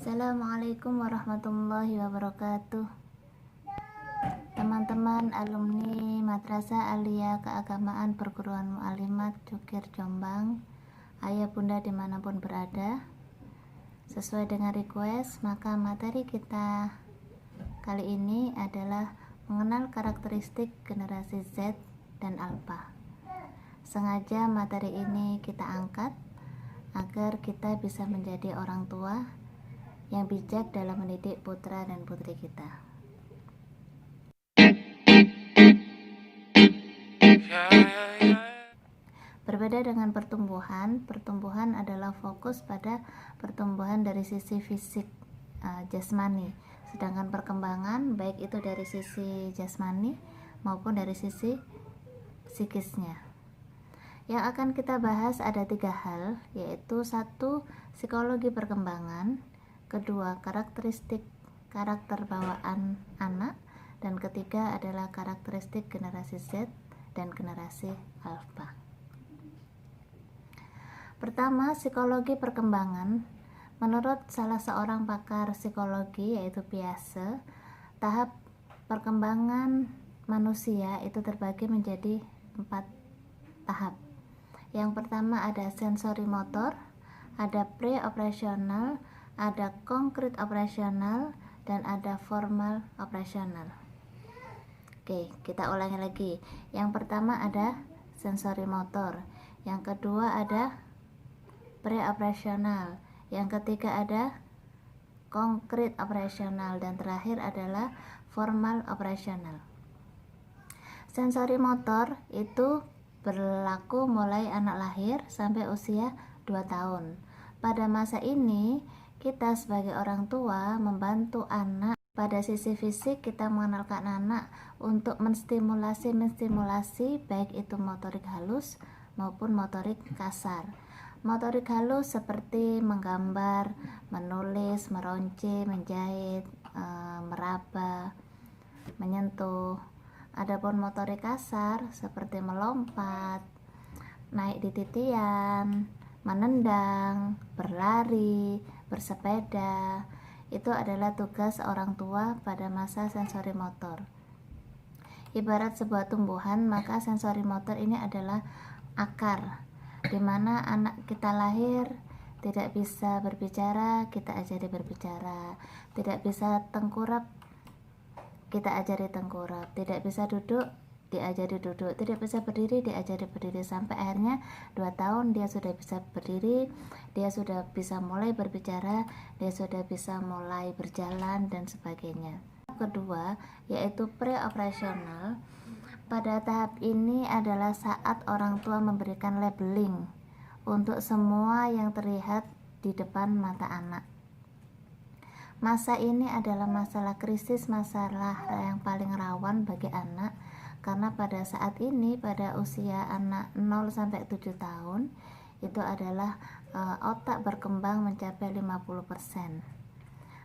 Assalamualaikum warahmatullahi wabarakatuh. Teman-teman alumni Madrasah Aliyah Keagamaan Perguruan Mu'allimat Cukir Jombang, ayah bunda dimanapun berada, sesuai dengan request, maka materi kita kali ini adalah mengenal karakteristik generasi Z dan Alpha. Sengaja materi ini kita angkat agar kita bisa menjadi orang tua yang bijak dalam mendidik putra dan putri kita. Berbeda dengan pertumbuhan adalah fokus pada pertumbuhan dari sisi fisik jasmani, sedangkan perkembangan baik itu dari sisi jasmani maupun dari sisi psikisnya. Yang akan kita bahas ada 3 hal, yaitu 1. Psikologi perkembangan, kedua karakteristik karakter bawaan anak, dan ketiga adalah karakteristik generasi Z dan generasi Alpha. Pertama, psikologi perkembangan. Menurut salah seorang pakar psikologi yaitu Piaget, tahap perkembangan manusia itu terbagi menjadi 4 tahap. Yang pertama ada sensori motor, ada pre-operasional, ada konkret operasional, dan ada formal operasional. Oke, kita ulangi lagi. Yang pertama ada sensori motor, yang kedua ada pre-operasional, yang ketiga ada konkret operasional, dan terakhir adalah formal operasional. Sensori motor itu berlaku mulai anak lahir sampai usia 2 tahun. Pada masa ini, kita sebagai orang tua membantu anak. Pada sisi fisik, kita mengenalkan anak untuk menstimulasi baik itu motorik halus maupun motorik kasar. Motorik halus seperti menggambar, menulis, meronce, menjahit, meraba, menyentuh. Adapun motorik kasar seperti melompat, naik di titian, menendang, berlari, bersepeda, itu adalah tugas orang tua pada masa sensori motor. Ibarat sebuah tumbuhan, maka sensori motor ini adalah akar, di mana anak kita lahir tidak bisa berbicara, kita ajari berbicara, tidak bisa tengkurap, kita ajari tengkurap, tidak bisa duduk, diajari duduk, tidak bisa berdiri, diajari berdiri, sampai akhirnya 2 tahun dia sudah bisa berdiri, dia sudah bisa mulai berbicara, dia sudah bisa mulai berjalan dan sebagainya. Kedua, yaitu pre-operasional. Pada tahap ini adalah saat orang tua memberikan labeling untuk semua yang terlihat di depan mata anak. Masa ini adalah masalah krisis, masalah yang paling rawan bagi anak, karena pada saat ini, pada usia anak 0 sampai 7 tahun, itu adalah otak berkembang mencapai 50%.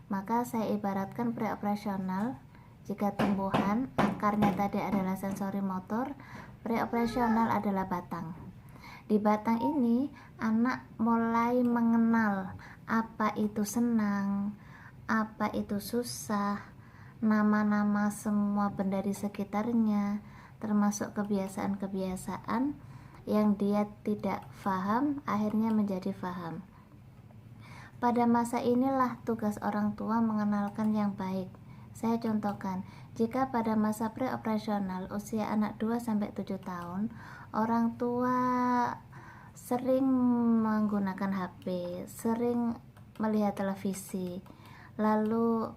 Maka saya ibaratkan preoperasional, jika tumbuhan akarnya tadi adalah sensori motor, preoperasional adalah batang. Di batang ini anak mulai mengenal apa itu senang, apa itu susah, nama-nama semua benda di sekitarnya, termasuk kebiasaan-kebiasaan yang dia tidak paham akhirnya menjadi paham. Pada masa inilah tugas orang tua mengenalkan yang baik. Saya contohkan, jika pada masa preoperasional usia anak 2 sampai 7 tahun, orang tua sering menggunakan HP, sering melihat televisi, lalu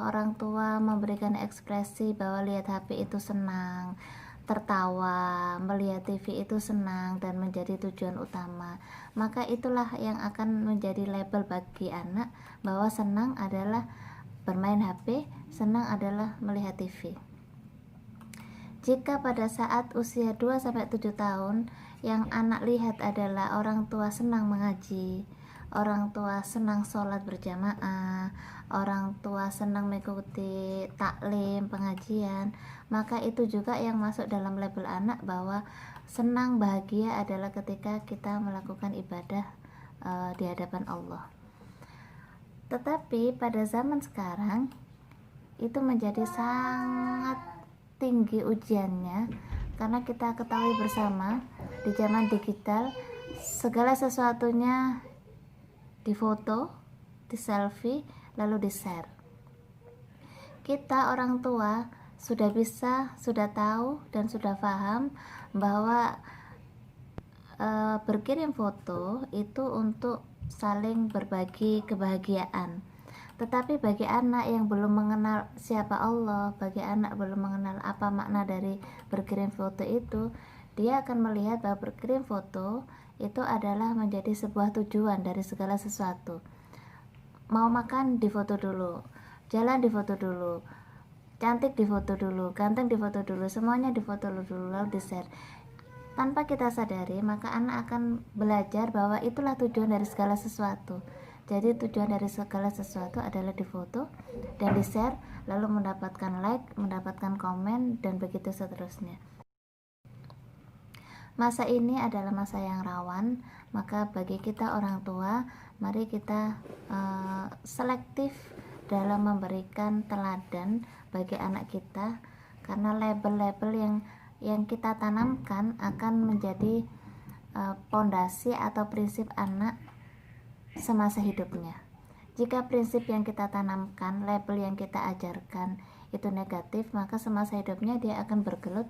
orang tua memberikan ekspresi bahwa lihat HP itu senang, tertawa, melihat TV itu senang dan menjadi tujuan utama. Maka itulah yang akan menjadi label bagi anak bahwa senang adalah bermain HP, senang adalah melihat TV. Jika pada saat usia 2 sampai 7 tahun yang anak lihat adalah orang tua senang mengaji, orang tua senang sholat berjamaah, orang tua senang mengikuti taklim, pengajian, maka itu juga yang masuk dalam label anak bahwa senang, bahagia adalah ketika kita melakukan ibadah di hadapan Allah. Tetapi pada zaman sekarang itu menjadi sangat tinggi ujiannya, karena kita ketahui bersama di zaman digital segala sesuatunya difoto, di selfie, lalu di share. Kita orang tua sudah tahu dan sudah paham bahwa berkirim foto itu untuk saling berbagi kebahagiaan. Tetapi bagi anak yang belum mengenal siapa Allah, bagi anak belum mengenal apa makna dari berkirim foto itu, dia akan melihat bahwa berkirim foto itu adalah menjadi sebuah tujuan dari segala sesuatu. Mau makan difoto dulu, jalan difoto dulu, cantik difoto dulu, ganteng difoto dulu, semuanya difoto dulu lalu di share. Tanpa kita sadari, maka anak akan belajar bahwa itulah tujuan dari segala sesuatu. Jadi tujuan dari segala sesuatu adalah difoto dan di share, lalu mendapatkan like, mendapatkan komen, dan begitu seterusnya. Masa ini adalah masa yang rawan, maka bagi kita orang tua, mari kita selektif dalam memberikan teladan bagi anak kita, karena label-label yang kita tanamkan akan menjadi pondasi atau prinsip anak semasa hidupnya. Jika prinsip yang kita tanamkan, label yang kita ajarkan itu negatif, maka semasa hidupnya dia akan bergelut,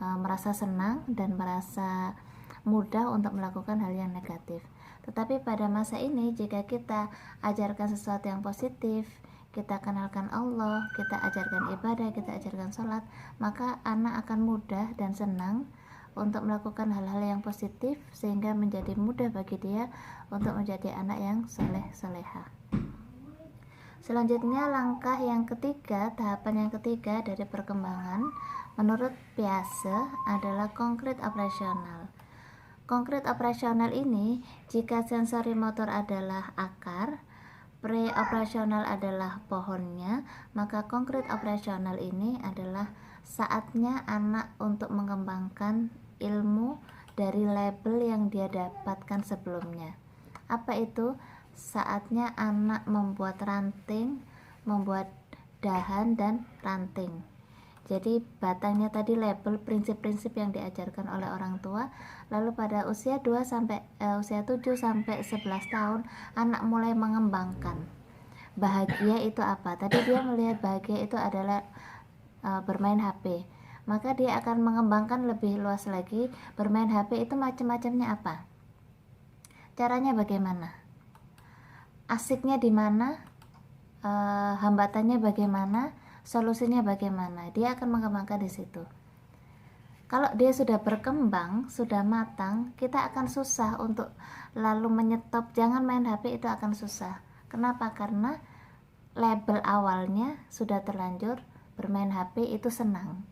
merasa senang dan merasa mudah untuk melakukan hal yang negatif. Tetapi pada masa ini, jika kita ajarkan sesuatu yang positif, kita kenalkan Allah, kita ajarkan ibadah, kita ajarkan sholat, maka anak akan mudah dan senang untuk melakukan hal-hal yang positif, sehingga menjadi mudah bagi dia untuk menjadi anak yang soleh-soleha. Selanjutnya, langkah yang ketiga, tahapan yang ketiga dari perkembangan menurut Piaget adalah konkret operasional. Konkret operasional ini, jika sensori motor adalah akar, pre-operasional adalah pohonnya, maka konkret operasional ini adalah saatnya anak untuk mengembangkan ilmu dari label yang dia dapatkan sebelumnya. Apa itu? Saatnya anak membuat ranting, membuat dahan dan ranting. Jadi batangnya tadi label, prinsip-prinsip yang diajarkan oleh orang tua. Lalu pada usia 7 sampai 11 tahun anak mulai mengembangkan. Bahagia itu apa? Tadi dia melihat bahagia itu adalah bermain HP. Maka dia akan mengembangkan lebih luas lagi, bermain HP itu macam-macamnya apa? Caranya bagaimana? Asiknya di mana? Hambatannya bagaimana? Solusinya bagaimana? Dia akan mengembangkan di situ. Kalau dia sudah berkembang, sudah matang, kita akan susah untuk lalu menyetop jangan main HP, itu akan susah. Kenapa? Karena label awalnya sudah terlanjur bermain HP itu senang.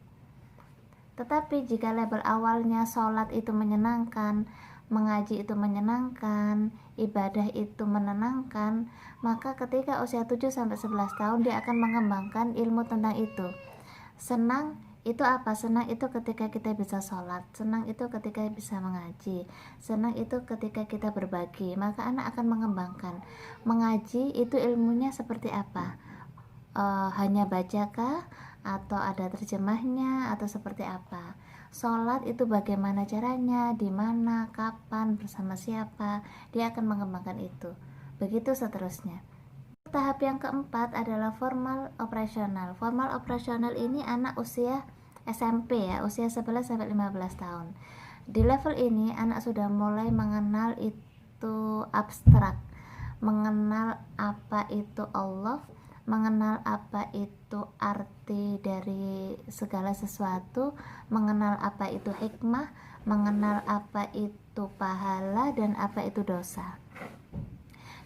Tetapi jika label awalnya sholat itu menyenangkan, mengaji itu menyenangkan, ibadah itu menenangkan, maka ketika usia 7 sampai 11 tahun dia akan mengembangkan ilmu tentang itu. Senang itu apa? Senang itu ketika kita bisa sholat, senang itu ketika bisa mengaji, senang itu ketika kita berbagi. Maka anak akan mengembangkan. Mengaji itu ilmunya seperti apa? Hanya bacakah? Atau ada terjemahnya? Atau seperti apa? Sholat itu bagaimana caranya, di mana, kapan, bersama siapa, dia akan mengembangkan itu. Begitu seterusnya. Tahap yang keempat adalah formal operasional. Formal operasional ini anak usia SMP ya, usia 11 sampai 15 tahun. Di level ini anak sudah mulai mengenal itu abstrak, mengenal apa itu Allah, mengenal apa itu arti dari segala sesuatu, mengenal apa itu hikmah, mengenal apa itu pahala dan apa itu dosa.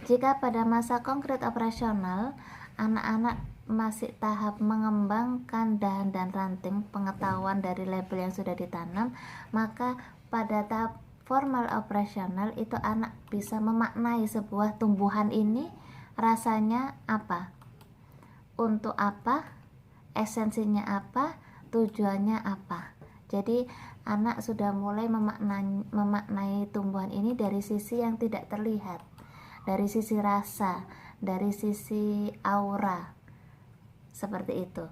Jika pada masa konkret operasional anak-anak masih tahap mengembangkan dahan dan ranting pengetahuan dari label yang sudah ditanam, maka pada tahap formal operasional itu anak bisa memaknai sebuah tumbuhan ini rasanya apa, untuk apa, esensinya apa, tujuannya apa. Jadi anak sudah mulai memaknai tumbuhan ini dari sisi yang tidak terlihat, dari sisi rasa, dari sisi aura, seperti itu.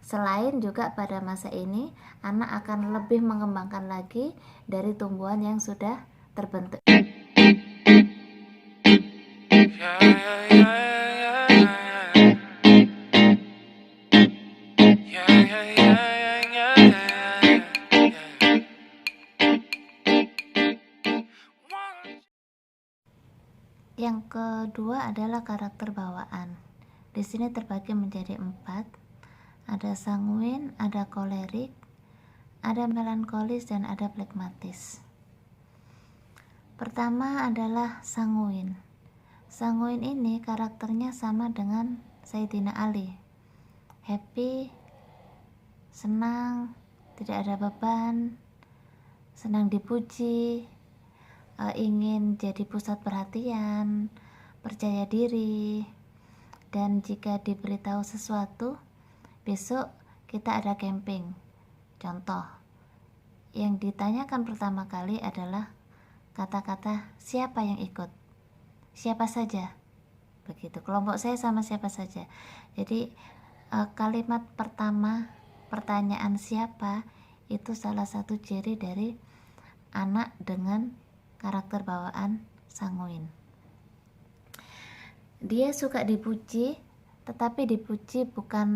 Selain juga pada masa ini anak akan lebih mengembangkan lagi dari tumbuhan yang sudah terbentuk. Yang kedua adalah karakter bawaan. Di sini terbagi menjadi 4. Ada sanguin, ada kolerik, ada melankolis, dan ada flegmatis. Pertama adalah sanguin. Sanguin ini karakternya sama dengan Sayyidina Ali. Happy, senang, tidak ada beban, senang dipuji, ingin jadi pusat perhatian, percaya diri, dan jika diberitahu sesuatu, besok kita ada camping. Contoh, yang ditanyakan pertama kali adalah kata-kata siapa yang ikut, siapa saja, begitu. Kelompok saya sama siapa saja. Jadi kalimat pertama, pertanyaan siapa, itu salah satu ciri dari anak dengan karakter bawaan sanguin. Dia suka dipuji, tetapi dipuji bukan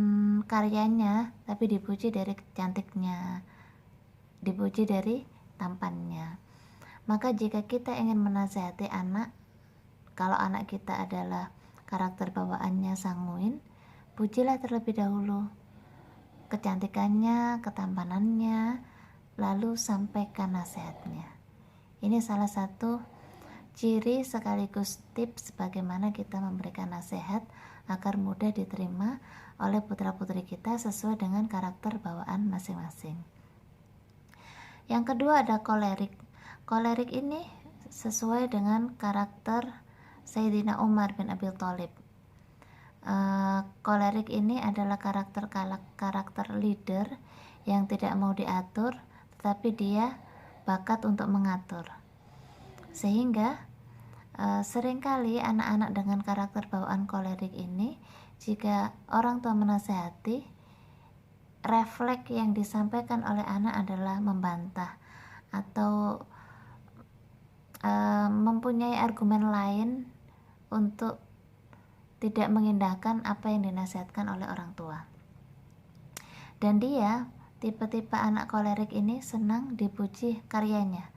karyanya, tapi dipuji dari cantiknya, dipuji dari tampannya. Maka jika kita ingin menasihati anak, kalau anak kita adalah karakter bawaannya sanguin, pujilah terlebih dahulu kecantikannya, ketampanannya, lalu sampaikan nasihatnya. Ini salah satu ciri sekaligus tips bagaimana kita memberikan nasihat agar mudah diterima oleh putra-putri kita sesuai dengan karakter bawaan masing-masing. Yang kedua ada kolerik. Kolerik ini sesuai dengan karakter Sayyidina Umar bin Abi Thalib. Kolerik ini adalah karakter leader yang tidak mau diatur, tetapi dia bakat untuk mengatur. Sehingga seringkali anak-anak dengan karakter bawaan kolerik ini, jika orang tua menasehati, refleks yang disampaikan oleh anak adalah membantah atau mempunyai argumen lain untuk tidak mengindahkan apa yang dinasihatkan oleh orang tua. Dan dia, tipe-tipe anak kolerik ini senang dipuji karyanya.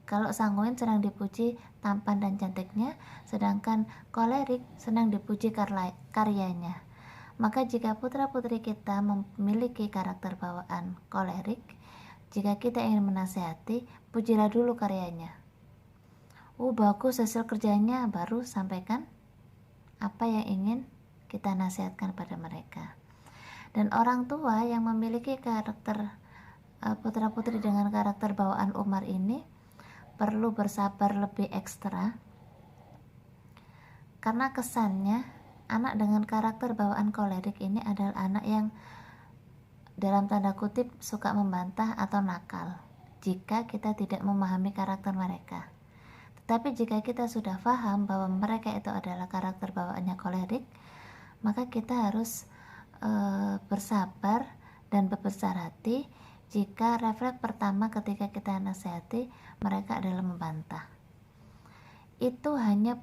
Kalau sanguin senang dipuji tampan dan cantiknya, sedangkan kolerik senang dipuji karyanya. Maka jika putra-putri kita memiliki karakter bawaan kolerik, jika kita ingin menasihati, pujilah dulu karyanya. Bagus hasil kerjanya, baru sampaikan apa yang ingin kita nasihatkan pada mereka. Dan orang tua yang memiliki karakter putra-putri dengan karakter bawaan Umar ini perlu bersabar lebih ekstra, karena kesannya anak dengan karakter bawaan kolerik ini adalah anak yang dalam tanda kutip suka membantah atau nakal jika kita tidak memahami karakter mereka. Tetapi jika kita sudah paham bahwa mereka itu adalah karakter bawaannya kolerik, maka kita harus bersabar dan berbesar hati jika refleks pertama ketika kita nasihati mereka adalah membantah. Itu hanya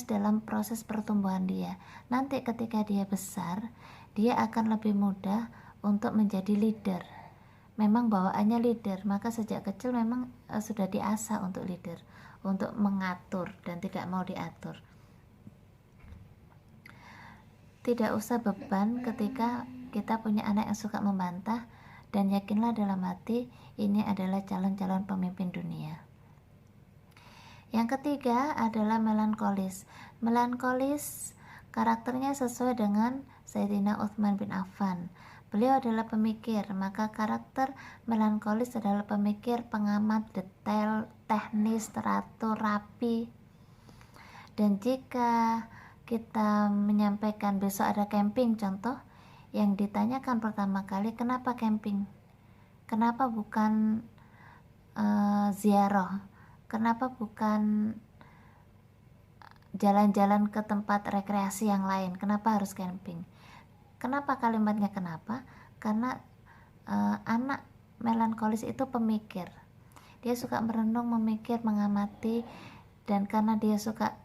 dalam proses pertumbuhan dia. Nanti ketika dia besar, dia akan lebih mudah untuk menjadi leader. Memang bawaannya leader, maka sejak kecil memang sudah diasah untuk leader, untuk mengatur dan tidak mau diatur. Tidak usah beban ketika kita punya anak yang suka membantah, dan yakinlah dalam hati ini adalah calon-calon pemimpin dunia. Yang ketiga adalah melankolis. Melankolis karakternya sesuai dengan Sayyidina Utsman bin Affan. Beliau adalah pemikir, maka karakter melankolis adalah pemikir, pengamat, detail, teknis, teratur, rapi. Dan jika kita menyampaikan besok ada camping, contoh, yang ditanyakan pertama kali, kenapa camping? Kenapa bukan ziarah? Kenapa bukan jalan-jalan ke tempat rekreasi yang lain. Kenapa harus camping? Kenapa kalimatnya kenapa? Karena anak melankolis itu pemikir. Dia suka merenung, memikir, mengamati, dan karena dia suka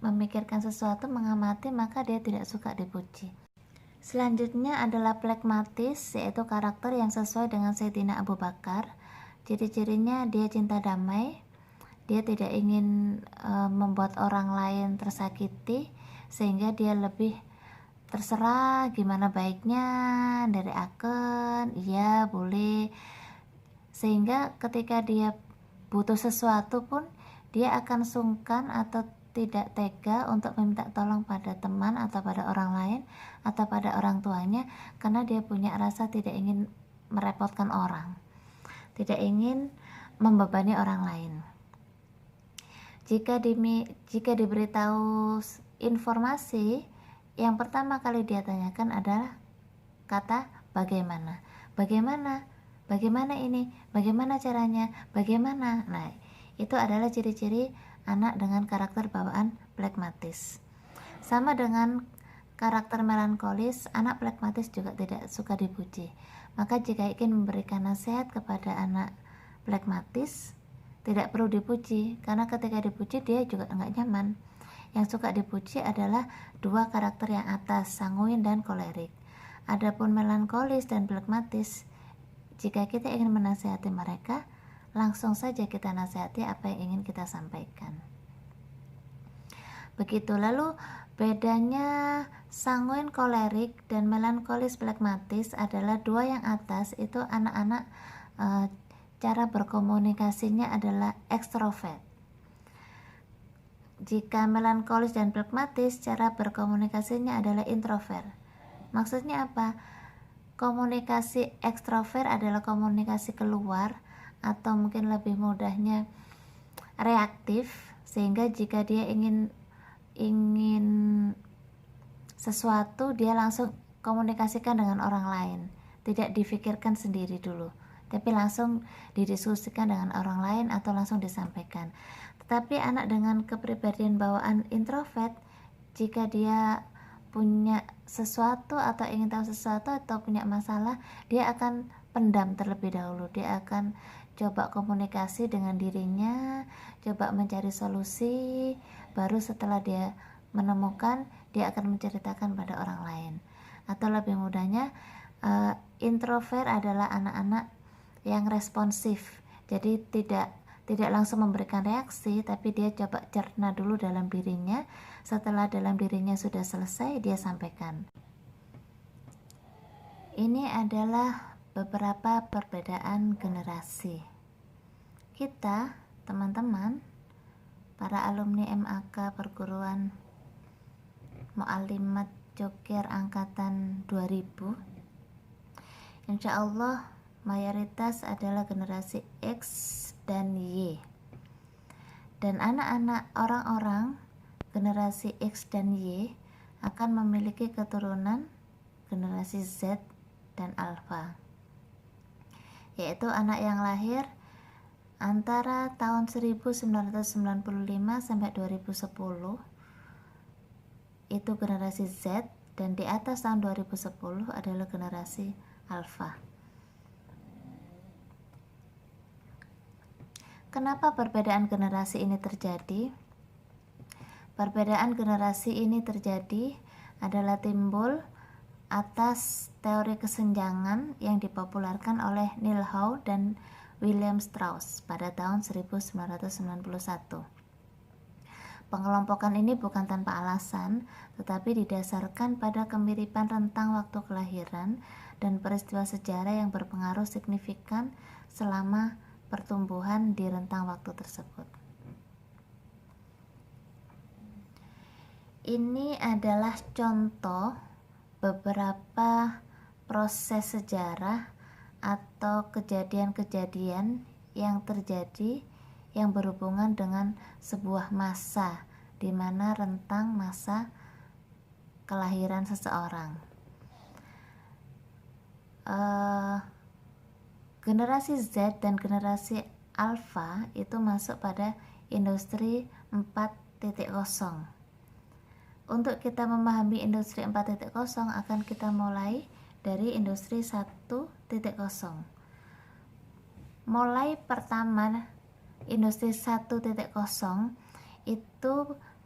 memikirkan sesuatu, mengamati, maka dia tidak suka dipuji. Selanjutnya adalah plekmatis, yaitu karakter yang sesuai dengan Sayyidina Abu Bakar. Ciri-cirinya dia cinta damai, dia tidak ingin membuat orang lain tersakiti, sehingga dia lebih terserah gimana baiknya dari akan, iya boleh, sehingga ketika dia butuh sesuatu pun dia akan sungkan atau tidak tega untuk meminta tolong pada teman atau pada orang lain atau pada orang tuanya, karena dia punya rasa tidak ingin merepotkan orang, tidak ingin membebani orang lain. Jika diberitahu informasi, yang pertama kali dia tanyakan adalah kata bagaimana. Bagaimana ini? Bagaimana caranya? Bagaimana? Nah, itu adalah ciri-ciri anak dengan karakter bawaan plekmatis. Sama dengan karakter melankolis, anak plekmatis juga tidak suka dipuji. Maka jika ingin memberikan nasihat kepada anak plekmatis, tidak perlu dipuji, karena ketika dipuji dia juga nggak nyaman. Yang suka dipuji adalah dua karakter yang atas, sanguin dan kolerik. Adapun melankolis dan plekmatis, jika kita ingin menasihati mereka, langsung saja kita nasihati apa yang ingin kita sampaikan. Begitu. Lalu bedanya sanguin kolerik dan melankolis plekmatis adalah dua yang atas itu anak-anak cara berkomunikasinya adalah ekstrovert. Jika melankolis dan plekmatis, cara berkomunikasinya adalah introvert. Maksudnya apa? Komunikasi ekstrovert adalah komunikasi keluar, atau mungkin lebih mudahnya reaktif, sehingga jika dia ingin sesuatu, dia langsung komunikasikan dengan orang lain, tidak difikirkan sendiri dulu, tapi langsung didiskusikan dengan orang lain atau langsung disampaikan. Tetapi anak dengan kepribadian bawaan introvert, jika dia punya sesuatu atau ingin tahu sesuatu atau punya masalah, dia akan pendam terlebih dahulu. Dia akan coba komunikasi dengan dirinya, coba mencari solusi, baru setelah dia menemukan, dia akan menceritakan pada orang lain. Atau lebih mudahnya, introvert adalah anak-anak yang responsif, jadi tidak langsung memberikan reaksi, tapi dia coba cerna dulu dalam dirinya. Setelah dalam dirinya sudah selesai, dia sampaikan. Ini adalah beberapa perbedaan generasi. Kita, teman-teman, para alumni MAK Perguruan Mu'allimat Cokir Angkatan 2000, insya Allah mayoritas adalah generasi X dan Y. Dan anak-anak orang-orang generasi X dan Y akan memiliki keturunan generasi Z dan Alpha, yaitu anak yang lahir antara tahun 1995 sampai 2010 itu generasi Z, dan di atas tahun 2010 adalah generasi Alpha. Kenapa perbedaan generasi ini terjadi? Perbedaan generasi ini terjadi adalah timbul atas teori kesenjangan yang dipopulerkan oleh Neil Howe dan William Strauss pada tahun 1991. Pengelompokan ini bukan tanpa alasan, tetapi didasarkan pada kemiripan rentang waktu kelahiran dan peristiwa sejarah yang berpengaruh signifikan selama pertumbuhan di rentang waktu tersebut. Ini adalah contoh beberapa proses sejarah atau kejadian-kejadian yang terjadi yang berhubungan dengan sebuah masa, di mana rentang masa kelahiran seseorang. Generasi Z dan generasi Alpha itu masuk pada industri 4.0. Untuk kita memahami industri 4.0 akan kita mulai dari industri 1.0. Mulai pertama industri 1.0 itu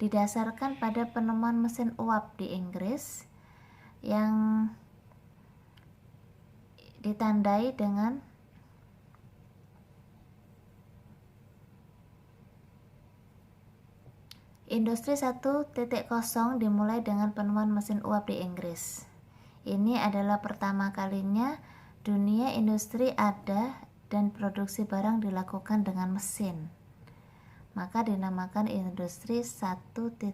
didasarkan pada penemuan mesin uap di Inggris yang ditandai dengan Industri 1.0 dimulai dengan penemuan mesin uap di Inggris. Ini adalah pertama kalinya dunia industri ada dan produksi barang dilakukan dengan mesin. Maka dinamakan industri 1.0.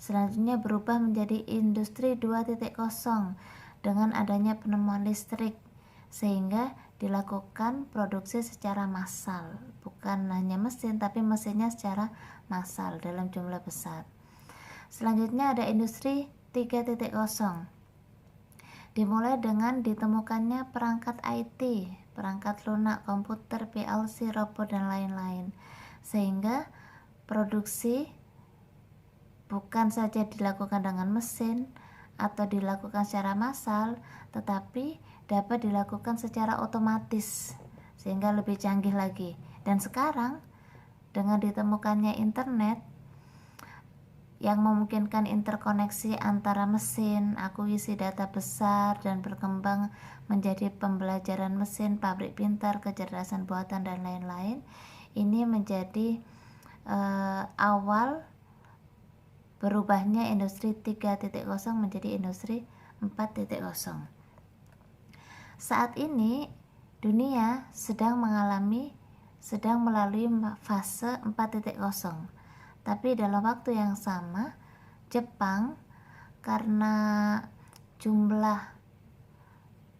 Selanjutnya berubah menjadi industri 2.0 dengan adanya penemuan listrik, sehingga dilakukan produksi secara massal, bukan hanya mesin tapi mesinnya secara massal dalam jumlah besar. Selanjutnya ada industri 3.0, dimulai dengan ditemukannya perangkat IT, perangkat lunak, komputer, PLC, robot, dan lain-lain, sehingga produksi bukan saja dilakukan dengan mesin atau dilakukan secara massal, tetapi dapat dilakukan secara otomatis sehingga lebih canggih lagi. Dan sekarang dengan ditemukannya internet yang memungkinkan interkoneksi antara mesin, akuisisi data besar, dan berkembang menjadi pembelajaran mesin, pabrik pintar, kecerdasan buatan, dan lain-lain, ini menjadi awal berubahnya industri 3.0 menjadi industri 4.0. Saat ini dunia sedang melalui fase 4.0. Tapi dalam waktu yang sama, Jepang karena jumlah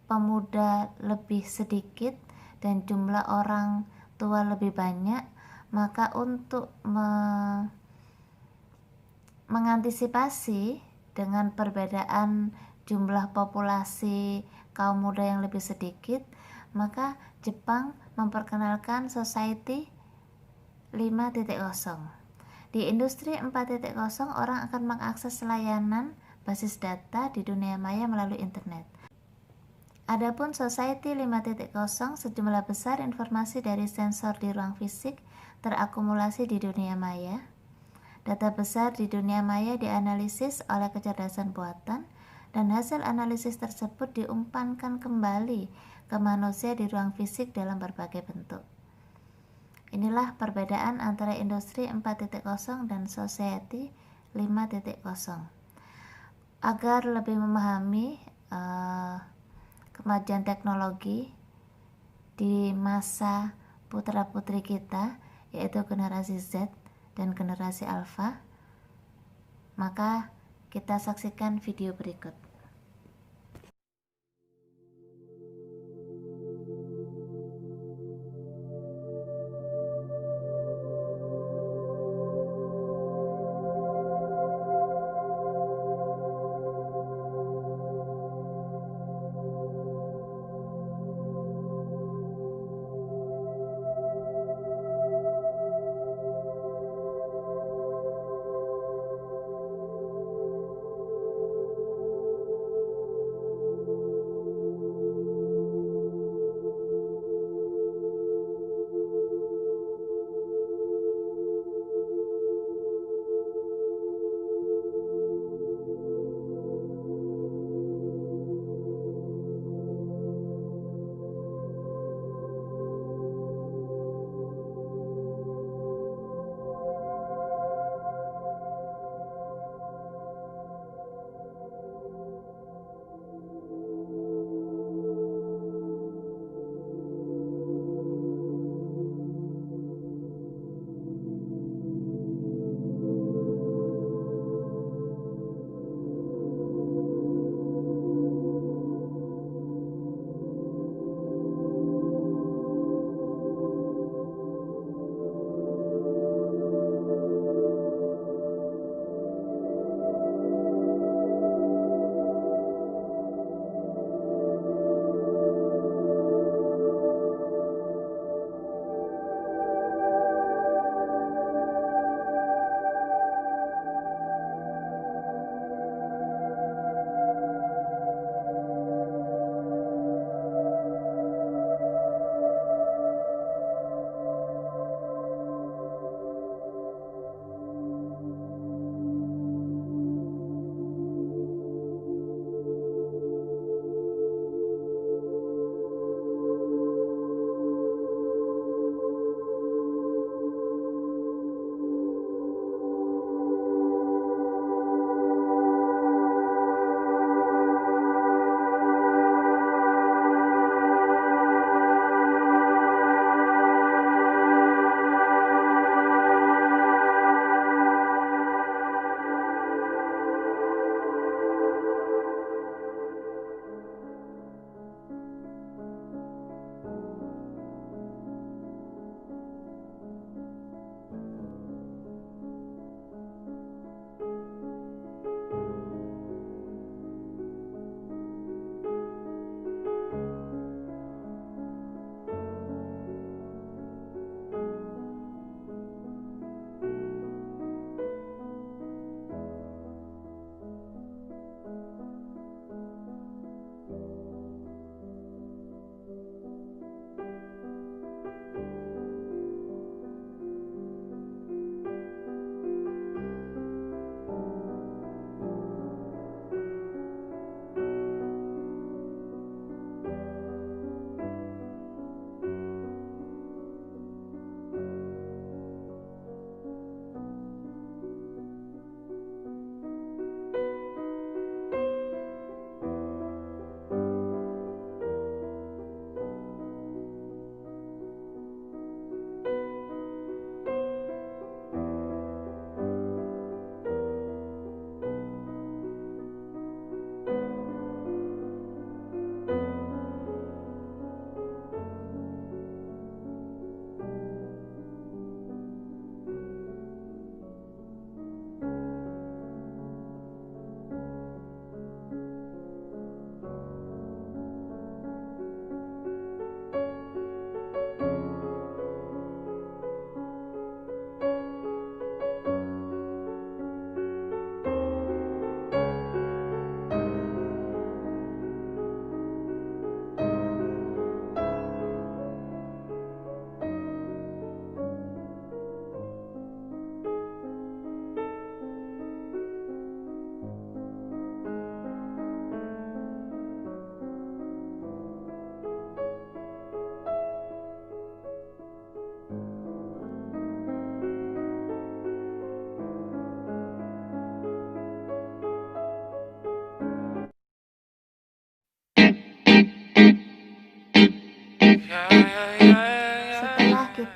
pemuda lebih sedikit dan jumlah orang tua lebih banyak, maka untuk mengantisipasi dengan perbedaan jumlah populasi kaum muda yang lebih sedikit, maka Jepang memperkenalkan Society 5.0. Di industri 4.0 orang akan mengakses layanan basis data di dunia maya melalui internet. Adapun Society 5.0, sejumlah besar informasi dari sensor di ruang fisik terakumulasi di dunia maya. Data besar di dunia maya dianalisis oleh kecerdasan buatan, dan hasil analisis tersebut diumpankan kembali ke manusia di ruang fisik dalam berbagai bentuk. Inilah perbedaan antara industri 4.0 dan society 5.0. Agar lebih memahami kemajuan teknologi di masa putra-putri kita, yaitu generasi Z dan generasi Alpha, maka kita saksikan video berikut.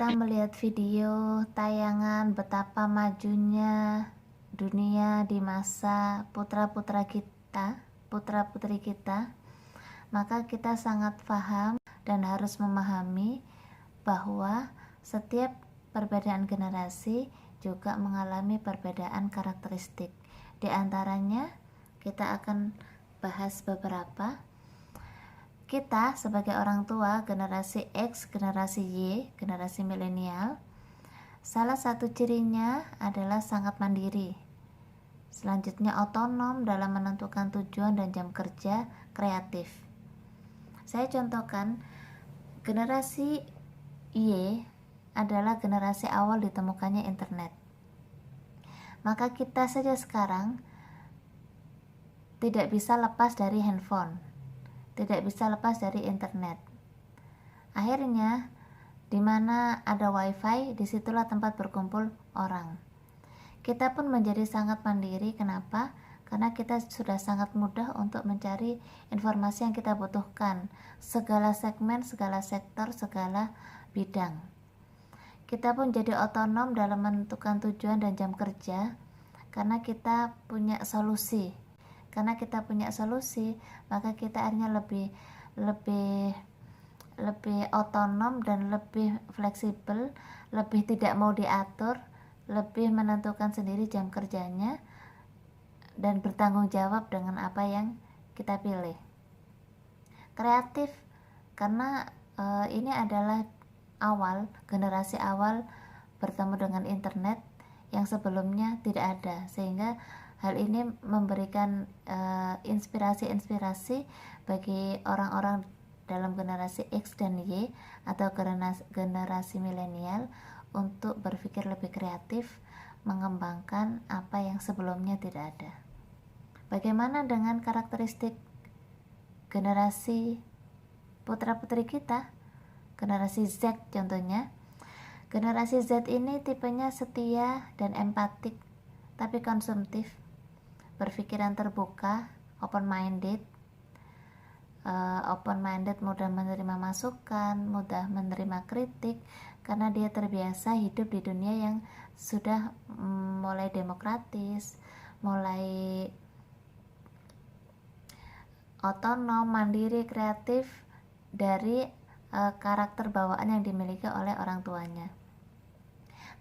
kita melihat video tayangan betapa majunya dunia di masa putra-putri kita, maka kita sangat paham dan harus memahami bahwa setiap perbedaan generasi juga mengalami perbedaan karakteristik. Di antaranya kita akan bahas beberapa. Kita sebagai orang tua generasi X, generasi Y, generasi milenial, salah satu cirinya adalah sangat mandiri. Selanjutnya otonom dalam menentukan tujuan dan jam kerja, kreatif. Saya contohkan, generasi Y adalah generasi awal ditemukannya internet. Maka kita saja sekarang tidak bisa lepas dari handphone, tidak bisa lepas dari internet. Akhirnya, di mana ada wifi, disitulah tempat berkumpul orang. Kita pun menjadi sangat mandiri. Kenapa? Karena kita sudah sangat mudah untuk mencari informasi yang kita butuhkan, segala segmen, segala sektor, segala bidang. Kita pun jadi otonom dalam menentukan tujuan dan jam kerja, karena kita punya solusi. Karena kita punya solusi, maka kita akhirnya lebih otonom dan lebih fleksibel, lebih tidak mau diatur, lebih menentukan sendiri jam kerjanya, dan bertanggung jawab dengan apa yang kita pilih. Kreatif, karena ini adalah generasi awal bertemu dengan internet yang sebelumnya tidak ada, sehingga hal ini memberikan inspirasi bagi orang-orang dalam generasi X dan Y atau generasi milenial untuk berpikir lebih kreatif, mengembangkan apa yang sebelumnya tidak ada. Bagaimana dengan karakteristik generasi putra-putri kita? Generasi Z contohnya. Generasi Z ini tipenya setia dan empatik, tapi konsumtif, berpikiran terbuka, open-minded, mudah menerima masukan, mudah menerima kritik, karena dia terbiasa hidup di dunia yang sudah mulai demokratis, mulai otonom, mandiri, kreatif dari karakter bawaan yang dimiliki oleh orang tuanya.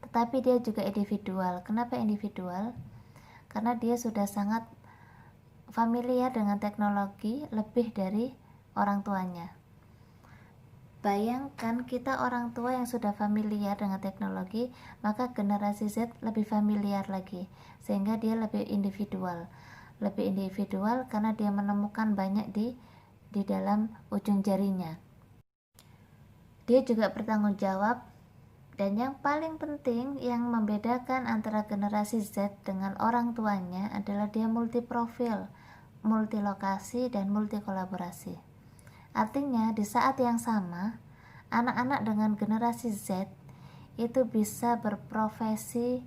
Tetapi dia juga individual. Kenapa individual? Karena dia sudah sangat familiar dengan teknologi lebih dari orang tuanya. Bayangkan kita orang tua yang sudah familiar dengan teknologi, maka generasi Z lebih familiar lagi, sehingga dia lebih individual. Lebih individual karena dia menemukan banyak di dalam ujung jarinya. Dia juga bertanggung jawab. Dan yang paling penting yang membedakan antara generasi Z dengan orang tuanya adalah dia multiprofil, multilokasi, dan multikolaborasi. Artinya di saat yang sama, anak-anak dengan generasi Z itu bisa berprofesi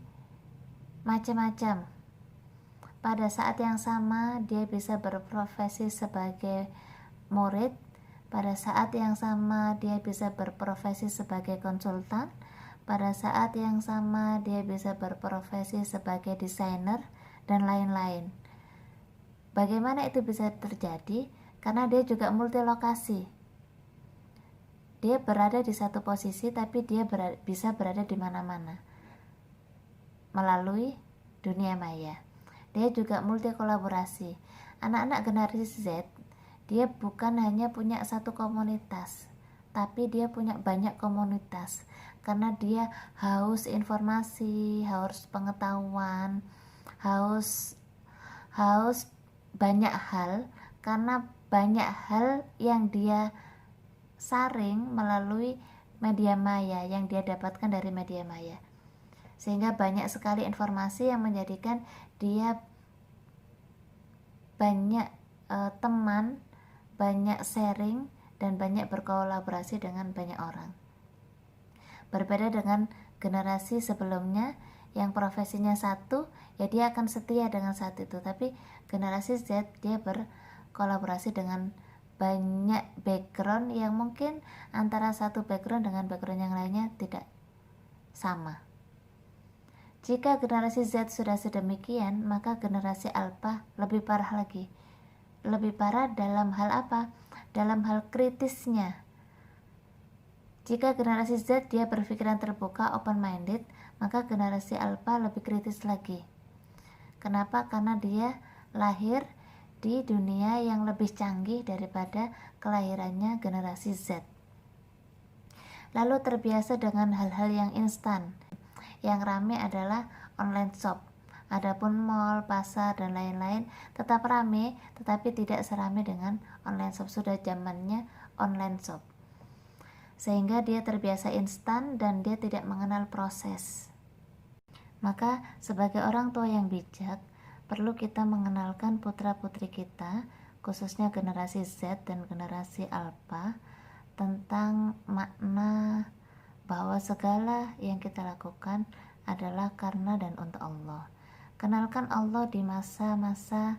macam-macam. Pada saat yang sama dia bisa berprofesi sebagai murid, pada saat yang sama dia bisa berprofesi sebagai konsultan, pada saat yang sama dia bisa berprofesi sebagai desainer, dan lain-lain. Bagaimana itu bisa terjadi? Karena dia juga multilokasi. Dia berada di satu posisi, tapi dia bisa berada di mana-mana melalui dunia maya. Dia juga multikolaborasi. Anak-anak generasi Z, dia bukan hanya punya satu komunitas, tapi dia punya banyak komunitas. Karena dia haus informasi, haus pengetahuan, haus banyak hal, karena banyak hal yang dia saring melalui media maya, yang dia dapatkan dari media maya, sehingga banyak sekali informasi yang menjadikan dia banyak teman, banyak sharing, dan banyak berkolaborasi dengan banyak orang. Berbeda dengan generasi sebelumnya yang profesinya satu, ya dia akan setia dengan saat itu. Tapi generasi Z dia berkolaborasi dengan banyak background yang mungkin antara satu background dengan background yang lainnya tidak sama. Jika generasi Z sudah sedemikian, maka generasi Alpha lebih parah lagi. Lebih parah dalam hal apa? Dalam hal kritisnya. Jika generasi Z dia berpikiran terbuka, open-minded, maka generasi Alpha lebih kritis lagi. Kenapa? Karena dia lahir di dunia yang lebih canggih daripada kelahirannya generasi Z. Lalu terbiasa dengan hal-hal yang instan. Yang ramai adalah online shop. Adapun mall, pasar, dan lain-lain tetap ramai, tetapi tidak seramai dengan online shop. Sudah zamannya online shop. Sehingga dia terbiasa instan dan dia tidak mengenal proses. Maka sebagai orang tua yang bijak, perlu kita mengenalkan putra-putri kita, khususnya generasi Z dan generasi Alpha, tentang makna bahwa segala yang kita lakukan adalah karena dan untuk Allah. Kenalkan Allah di masa-masa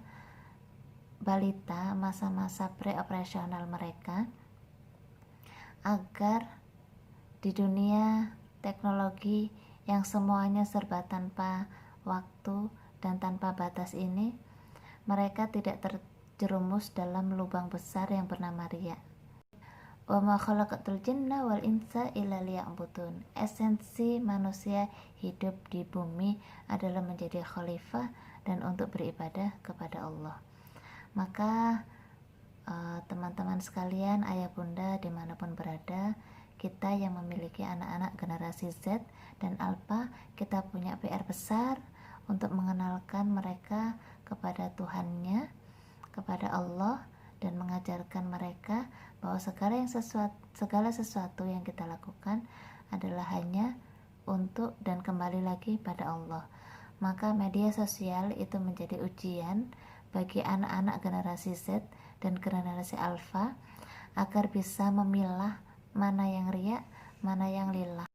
balita, masa-masa pre-operasional mereka, agar di dunia teknologi yang semuanya serba tanpa waktu dan tanpa batas ini, mereka tidak terjerumus dalam lubang besar yang bernama riya. Wa ma khalaqatul jinna wal insa illa liya'budun. Esensi manusia hidup di bumi adalah menjadi khalifah dan untuk beribadah kepada Allah. Maka teman-teman sekalian, ayah bunda dimanapun berada, kita yang memiliki anak-anak generasi Z dan Alpha, kita punya PR besar untuk mengenalkan mereka kepada Tuhannya, kepada Allah, dan mengajarkan mereka bahwa segala sesuatu yang kita lakukan adalah hanya untuk dan kembali lagi pada Allah. Maka media sosial itu menjadi ujian bagi anak-anak generasi Z dan generasi Alpha agar bisa memilah mana yang riya, mana yang lillah.